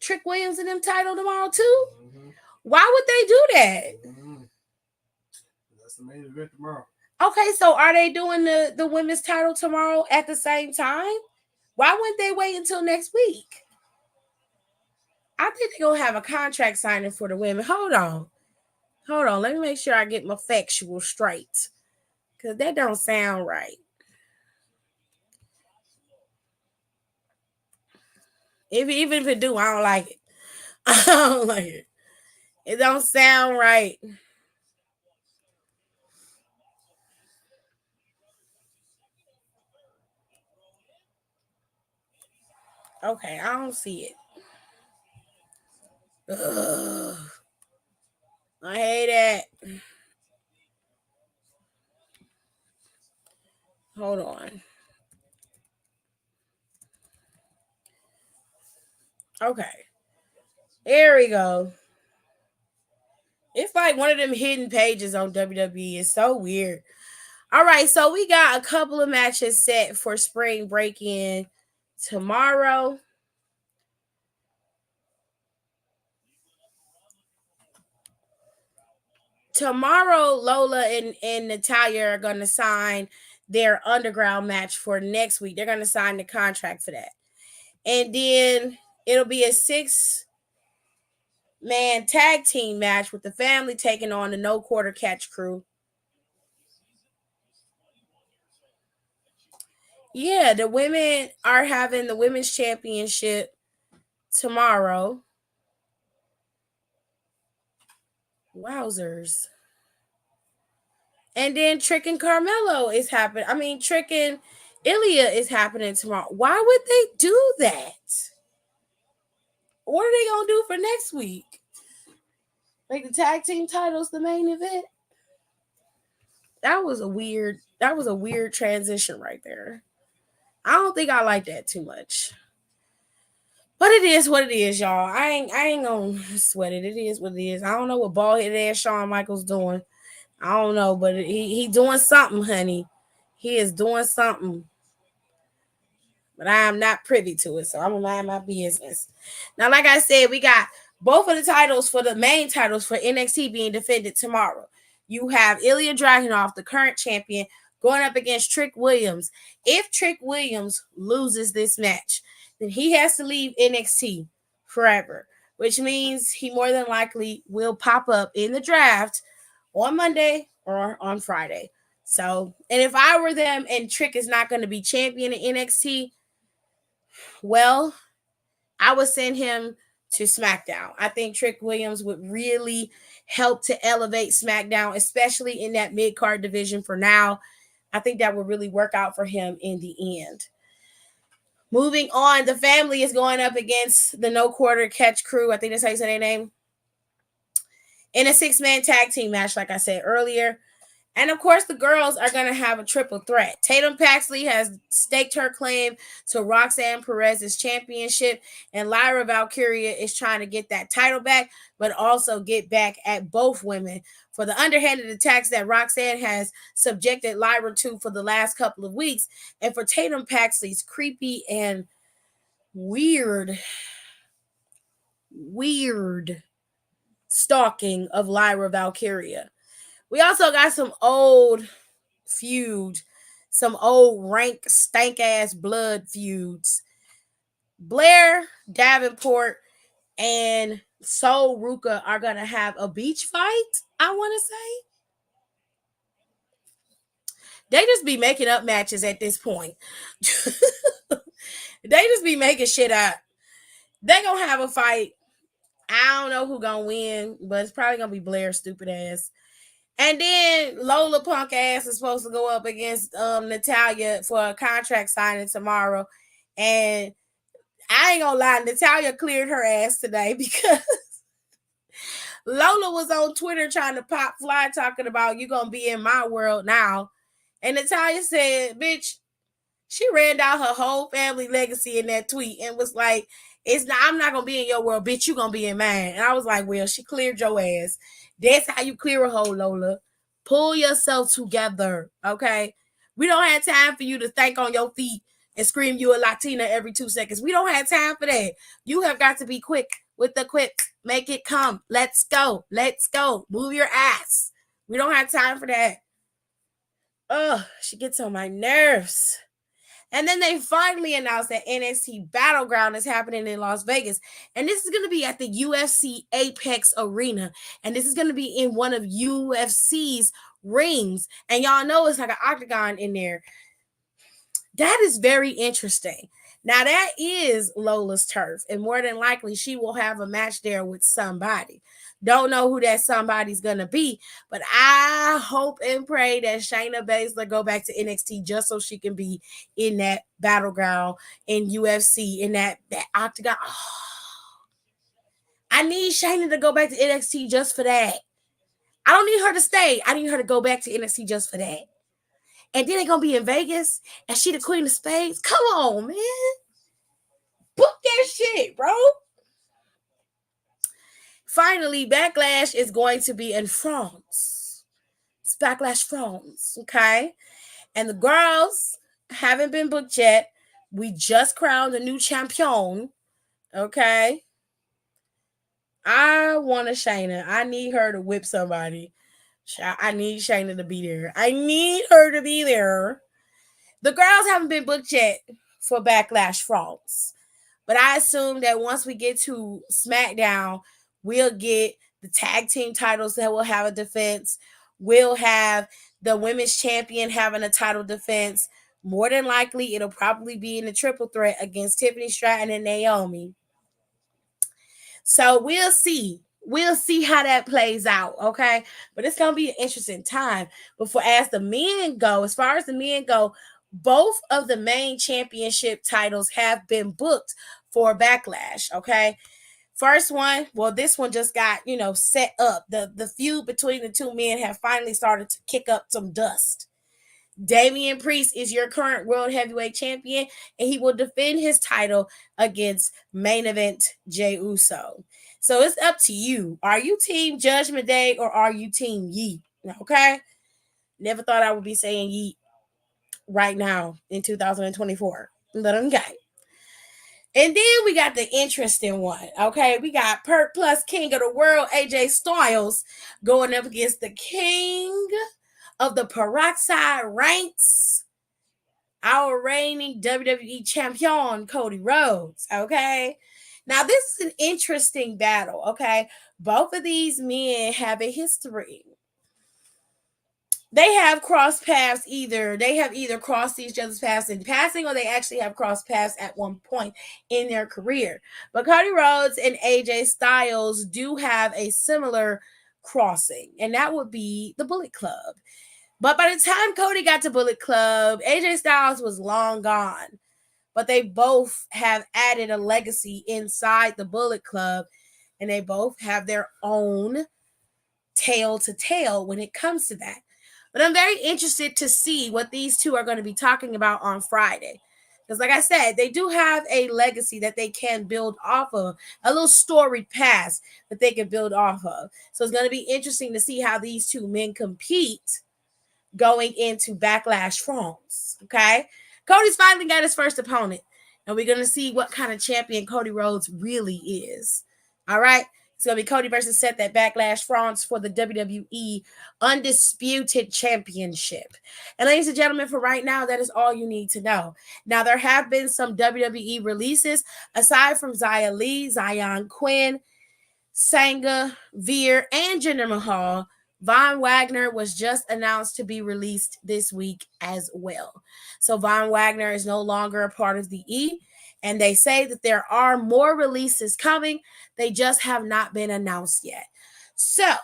Trick Williams and them title tomorrow too? Mm-hmm. Why would they do that? Mm-hmm. That's the main event tomorrow. Okay, so are they doing the women's title tomorrow at the same time? Why wouldn't they wait until next week? I think they're going to have a contract signing for the women. Hold on. Let me make sure I get my factual straight, because that don't sound right. Even if it do, I don't like it. I don't like it. It don't sound right. Okay, I don't see it. Ugh. I hate it. Hold on. Okay. There we go. It's like one of them hidden pages on WWE. It's so weird. All right, so we got a couple of matches set for spring break-in tomorrow. tomorrow Lola and Natalia are going to sign their underground match for next week. They're going to sign the contract for that. And then it'll be a 6-man tag team match with the family taking on the No Quarter Catch crew. Yeah, the women are having the women's championship tomorrow. Wowzers. And then Trick and Carmelo is happening. I mean, Trick and Ilya is happening tomorrow. Why would they do that? What are they gonna do for next week? Make the tag team titles the main event? That was a weird transition right there. I don't think I like that too much. But it is what it is, y'all. I ain't gonna sweat it. It is what it is. I don't know what bald headed ass Shawn Michaels doing. I don't know, but he doing something, honey. He is doing something. But I am not privy to it, so I'm gonna mind my business. Now, like I said, we got both of the titles for the main titles for NXT being defended tomorrow. You have Ilya Dragunov, the current champion, going up against Trick Williams. If Trick Williams loses this match, then he has to leave NXT forever, which means he more than likely will pop up in the draft on Monday or on Friday. So, and if I were them and Trick is not going to be champion in NXT, well, I would send him to SmackDown. I think Trick Williams would really help to elevate SmackDown, especially in that mid card division for now. I think that would really work out for him in the end. Moving on, the family is going up against the No Quarter Catch crew. I think that's how you say their name. In a 6-man tag team match, like I said earlier. And of course, the girls are going to have a triple threat. Tatum Paxley has staked her claim to Roxanne Perez's championship, and Lyra Valkyria is trying to get that title back, but also get back at both women for the underhanded attacks that Roxanne has subjected Lyra to for the last couple of weeks, and for Tatum Paxley's creepy and weird stalking of Lyra Valkyria. We also got some old feud, some old rank stank ass blood feuds. Blair Davenport and Sol Ruka are gonna have a beach fight. I want to say they just be making up matches at this point. They just be making shit up. They gonna have a fight. I don't know who gonna win, but it's probably gonna be Blair stupid ass. And then Lola punk ass is supposed to go up against Natalia for a contract signing tomorrow. And I ain't gonna lie, Natalia cleared her ass today because Lola was on Twitter trying to pop fly talking about you gonna be in my world now. And Natalia said, bitch, she ran down her whole family legacy in that tweet and was like, I'm not gonna be in your world, bitch. You gonna be in mine. And I was like, well, she cleared your ass. That's how you clear a hole, Lola. Pull yourself together, okay? We don't have time for you to think on your feet and scream you a Latina every 2 seconds. We don't have time for that. You have got to be quick with the quips. Make it come. Let's go. Let's go. Move your ass. We don't have time for that. Ugh, she gets on my nerves. And then they finally announced that NXT Battleground is happening in Las Vegas. And this is going to be at the UFC Apex Arena. And this is going to be in one of UFC's rings. And y'all know it's like an octagon in there. That is very interesting. Now, that is Lola's turf. And more than likely, she will have a match there with somebody. Don't know who that somebody's going to be. But I hope and pray that Shayna Baszler go back to NXT just so she can be in that battleground in UFC, in that octagon. Oh, I need Shayna to go back to NXT just for that. I don't need her to stay. I need her to go back to NXT just for that. And then they're going to be in Vegas and she the queen of spades. Come on, man. Book that shit, bro. Finally, Backlash is going to be in France. It's Backlash France, okay? And the girls haven't been booked yet. We just crowned a new champion, okay? I want a Shayna. I need her to whip somebody. I need Shayna to be there. I need her to be there. The girls haven't been booked yet for Backlash France. But I assume that once we get to SmackDown, we'll get the tag team titles that will have a defense. We'll have the women's champion having a title defense. More than likely, it'll probably be in a triple threat against Tiffany Stratton and Naomi. So we'll see. We'll see how that plays out, okay? But it's gonna be an interesting time. But for as the men go, as far as the men go, both of the main championship titles have been booked for Backlash, okay? First one, well, this one just got, set up. The feud between the two men have finally started to kick up some dust. Damian Priest is your current world heavyweight champion, and he will defend his title against main event Jey Uso. So it's up to you. Are you team Judgment Day or are you team Yeet? Okay. Never thought I would be saying Yeet right now in 2024. But okay. And then we got the interesting one. Okay. We got Perk Plus King of the World, AJ Styles, going up against the King of the Peroxide Ranks, our reigning WWE champion, Cody Rhodes. Okay. Now, this is an interesting battle. Okay. Both of these men have a history. They have crossed paths they have either crossed each other's paths in passing or they actually have crossed paths at one point in their career. But Cody Rhodes and AJ Styles do have a similar crossing, and that would be the Bullet Club. But by the time Cody got to Bullet Club, AJ Styles was long gone. But they both have added a legacy inside the Bullet Club, and they both have their own tale to tell when it comes to that. But I'm very interested to see what these two are going to be talking about on Friday. Because, like I said, they do have a legacy that they can build off of, a little storied past that they can build off of. So it's going to be interesting to see how these two men compete going into Backlash France. Okay. Cody's finally got his first opponent, and we're going to see what kind of champion Cody Rhodes really is. All right. It's going to be Cody versus Seth at Backlash France for the WWE Undisputed Championship. And ladies and gentlemen, for right now, that is all you need to know. Now, there have been some WWE releases aside from Xia Li, Zion Quinn, Sanga, Veer, and Jinder Mahal. Von Wagner was just announced to be released this week as well. So Von Wagner is no longer a part of the E, and they say that there are more releases coming. They just have not been announced yet. So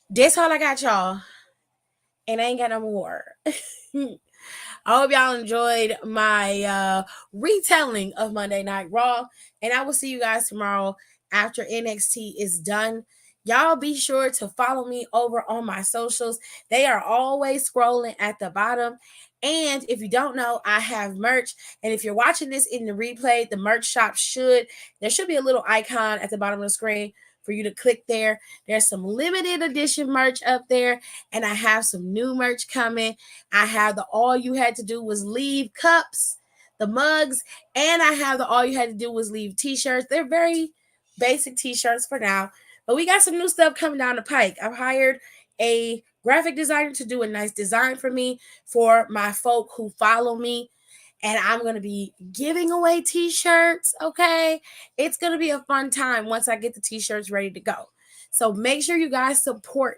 that's all I got, y'all. And I ain't got no more. I hope y'all enjoyed my retelling of Monday Night Raw. And I will see you guys tomorrow after NXT is done. Y'all be sure to follow me over on my socials. They are always scrolling at the bottom. And if you don't know, I have merch. And if you're watching this in the replay, the merch shop there should be a little icon at the bottom of the screen for you to click there. There's some limited edition merch up there, and I have some new merch coming. I have the All You Had to Do Was Leave cups, the mugs, and I have the All You Had to Do Was Leave t-shirts. They're very basic t-shirts for now, but we got some new stuff coming down the pike. I've hired a graphic designer to do a nice design for me for my folk who follow me. And I'm going to be giving away t-shirts, okay? It's going to be a fun time once I get the t-shirts ready to go. So make sure you guys support,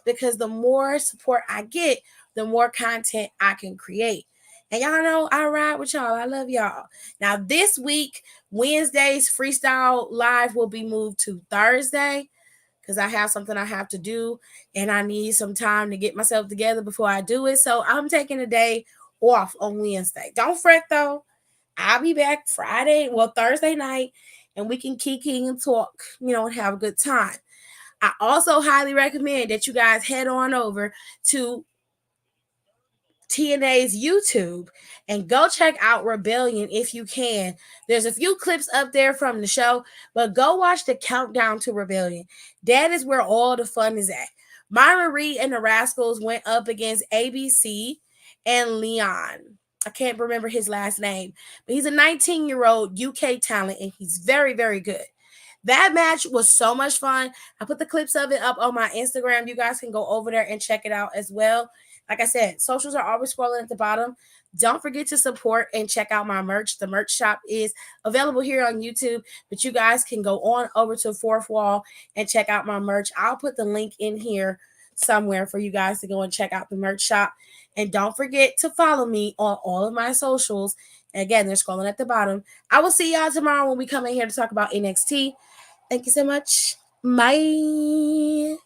because the more support I get, the more content I can create. And y'all know I ride with y'all. I love y'all. Now, this week, Wednesday's Freestyle Live will be moved to Thursday because I have something I have to do, and I need some time to get myself together before I do it. So I'm taking a day off on Wednesday. Don't fret though. I'll be back Thursday night, and we can kiki and talk, and have a good time. I also highly recommend that you guys head on over to TNA's YouTube and go check out Rebellion if you can. There's a few clips up there from the show, but go watch the countdown to Rebellion. That is where all the fun is at. Myra Reed and the Rascals went up against ABC and Leon. I can't remember his last name, but he's a 19-year-old UK talent, and he's very, very good. That match was so much fun. I put the clips of it up on my Instagram. You guys can go over there and check it out as well. Like I said, socials are always scrolling at the bottom. Don't forget to support and check out my merch. The merch shop is available here on YouTube, but you guys can go on over to Fourth Wall and check out my merch. I'll put the link in here somewhere for you guys to go and check out the merch shop. And don't forget to follow me on all of my socials. Again, they're scrolling at the bottom. I will see y'all tomorrow when we come in here to talk about NXT. Thank you so much. Bye.